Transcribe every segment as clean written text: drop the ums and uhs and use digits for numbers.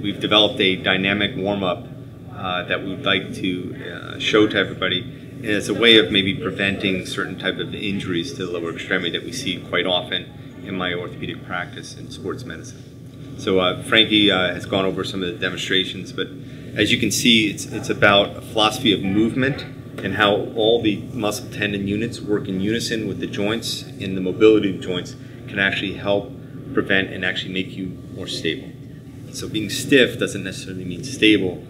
We've developed a dynamic warm-up that we'd like to show to everybody as a way of maybe preventing certain type of injuries to the lower extremity that we see quite often in my orthopedic practice in sports medicine. So Frankie has gone over some of the demonstrations, but as you can see, it's about a philosophy of movement and how all the muscle tendon units work in unison with the joints, and the mobility of the joints can actually help prevent and actually make you more stable. So being stiff doesn't necessarily mean stable.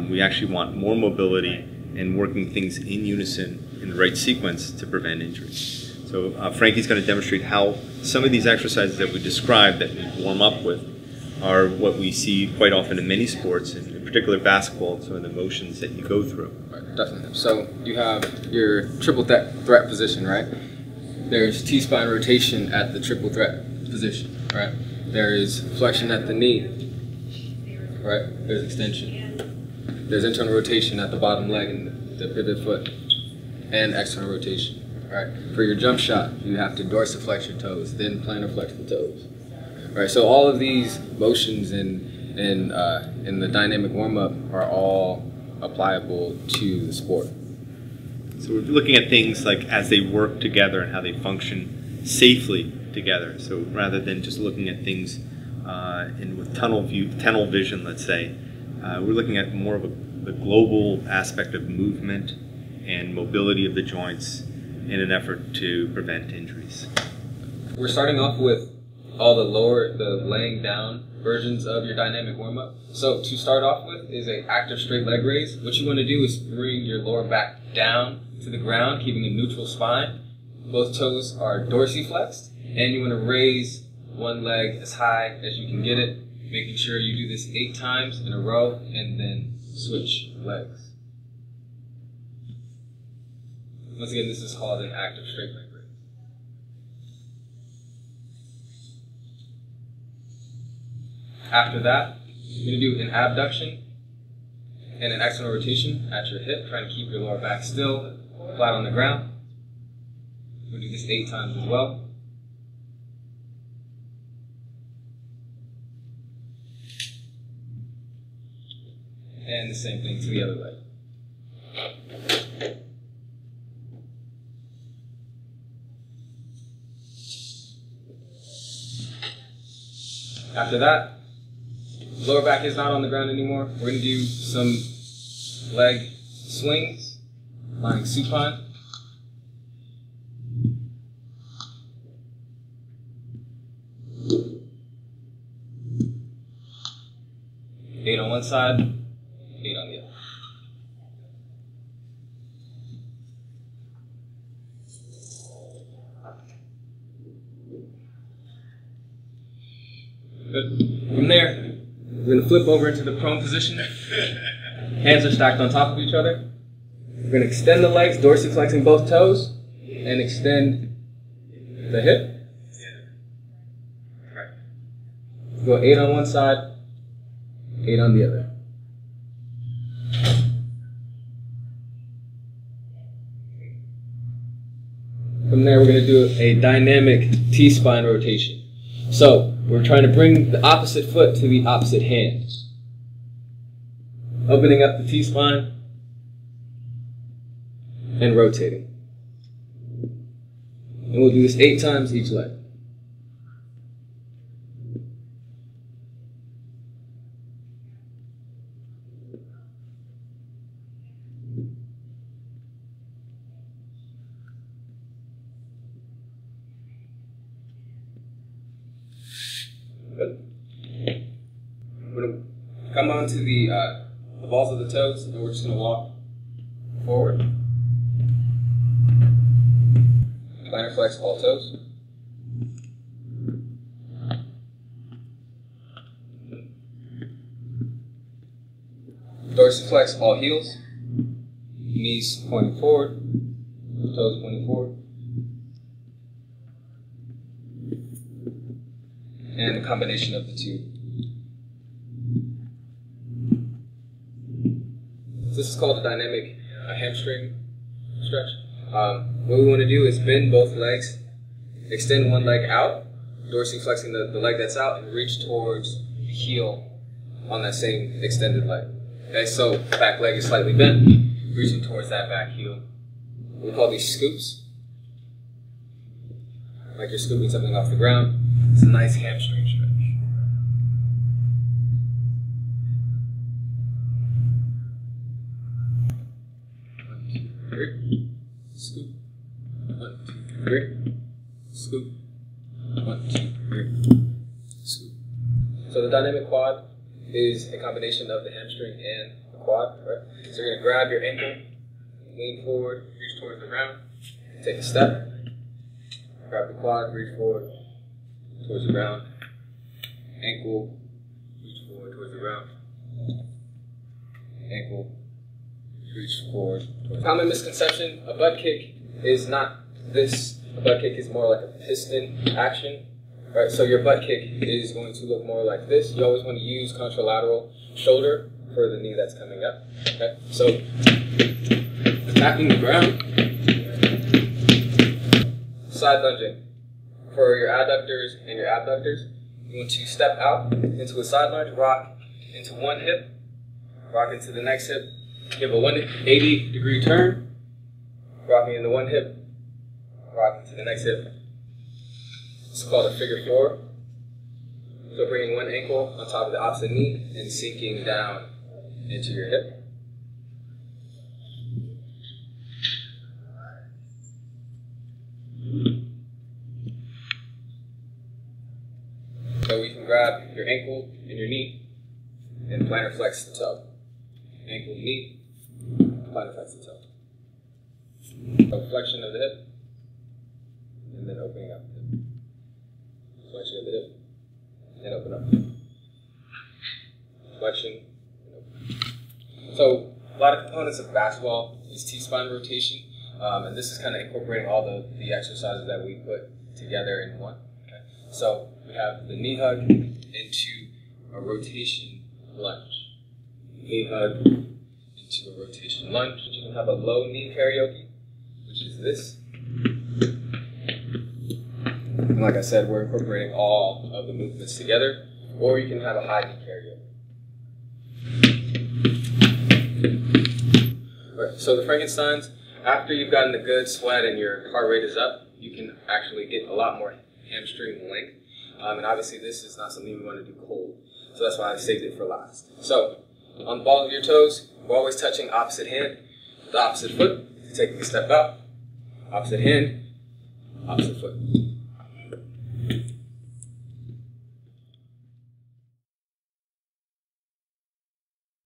We actually want more mobility and working things in unison in the right sequence to prevent injuries. So Frankie's going to demonstrate how some of these exercises that we described that we warm up with are what we see quite often in many sports, and in particular basketball, some of the motions that you go through. Right, definitely. So you have your triple threat position, right? There's T-spine rotation at the triple threat position, right? There is flexion at the knee, right? There's extension. There's internal rotation at the bottom leg and the pivot foot, and external rotation, right? For your jump shot, you have to dorsiflex your toes, then plantar flex the toes. Right, so all of these motions in the dynamic warm-up are all applicable to the sport. So we're looking at things like as they work together and how they function safely together. So rather than just looking at things with tunnel vision, let's say, we're looking at more of the global aspect of movement and mobility of the joints in an effort to prevent injuries. We're starting off with all the laying down versions of your dynamic warm-up. So to start off with is an active straight leg raise. What you want to do is bring your lower back down to the ground, keeping a neutral spine. Both toes are dorsiflexed, and you want to raise one leg as high as you can get it, making sure you do this 8 times in a row, and then switch legs. Once again, this is called an active straight leg raise. After that, you're going to do an abduction and an external rotation at your hip, trying to keep your lower back still, flat on the ground. We're going to do this 8 times as well. And the same thing to the other leg. After that, lower back is not on the ground anymore. We're going to do some leg swings, lying supine. Eight on one side, 8 on the other. Good. From there, we're going to flip over into the prone position. Hands are stacked on top of each other. We're going to extend the legs, dorsiflexing both toes, and extend the hip. Go 8 on one side, 8 on the other. From there, we're going to do a dynamic T-spine rotation. So, we're trying to bring the opposite foot to the opposite hand. Opening up the T-spine and rotating. And we'll do this 8 times each leg. Good. We're going to come onto the balls of the toes, and we're just going to walk forward. Plantar flex all toes. Dorsiflex all heels. Knees pointing forward. Toes pointing forward. And a combination of the two. This is called a dynamic hamstring stretch. What we want to do is bend both legs, extend one leg out, dorsiflexing the leg that's out and reach towards the heel on that same extended leg. Okay, so back leg is slightly bent, reaching towards that back heel. We call these scoops. Like you're scooping something off the ground. It's a nice hamstring stretch. 1, 2, 3. Scoop. 1, 2, 3. Scoop. 1, 2, 3. Scoop. So the dynamic quad is a combination of the hamstring and the quad, right? So you're gonna grab your ankle, lean forward, reach towards the ground, take a step, grab the quad, reach forward towards the ground, ankle, reach forward towards the ground, ankle, reach forward towards the ground. Common misconception, a butt kick is not this. A butt kick is more like a piston action, right? So your butt kick is going to look more like this. You always want to use contralateral shoulder for the knee that's coming up, okay? So attacking the ground, side lunging. For your adductors and your abductors, you want to step out into a side lunge, rock into one hip, rock into the next hip, give a 180-degree turn, rocking into one hip, rock into the next hip. It's called a figure 4. So bringing one ankle on top of the opposite knee and sinking down into your hip. So we can grab your ankle and your knee and plantar flex the toe. Ankle, knee, plantar flex the toe. So flexion of the hip, and then opening up the hip. Flexion of the hip, and open up the hip. Flexion, and open up. So a lot of components of basketball is T-spine rotation, and this is kind of incorporating all the exercises that we put together in one. Okay? So we have the knee hug into a rotation lunge. Knee hug into a rotation lunge. You can have a low knee karaoke, which is this. And like I said, we're incorporating all of the movements together. Or you can have a high knee karaoke. Right, so the Frankensteins, after you've gotten a good sweat and your heart rate is up, you can actually get a lot more hamstring length. And obviously this is not something we want to do cold. So that's why I saved it for last. So on the ball of your toes, we're always touching opposite hand, the opposite foot, taking a step out, opposite hand, opposite foot.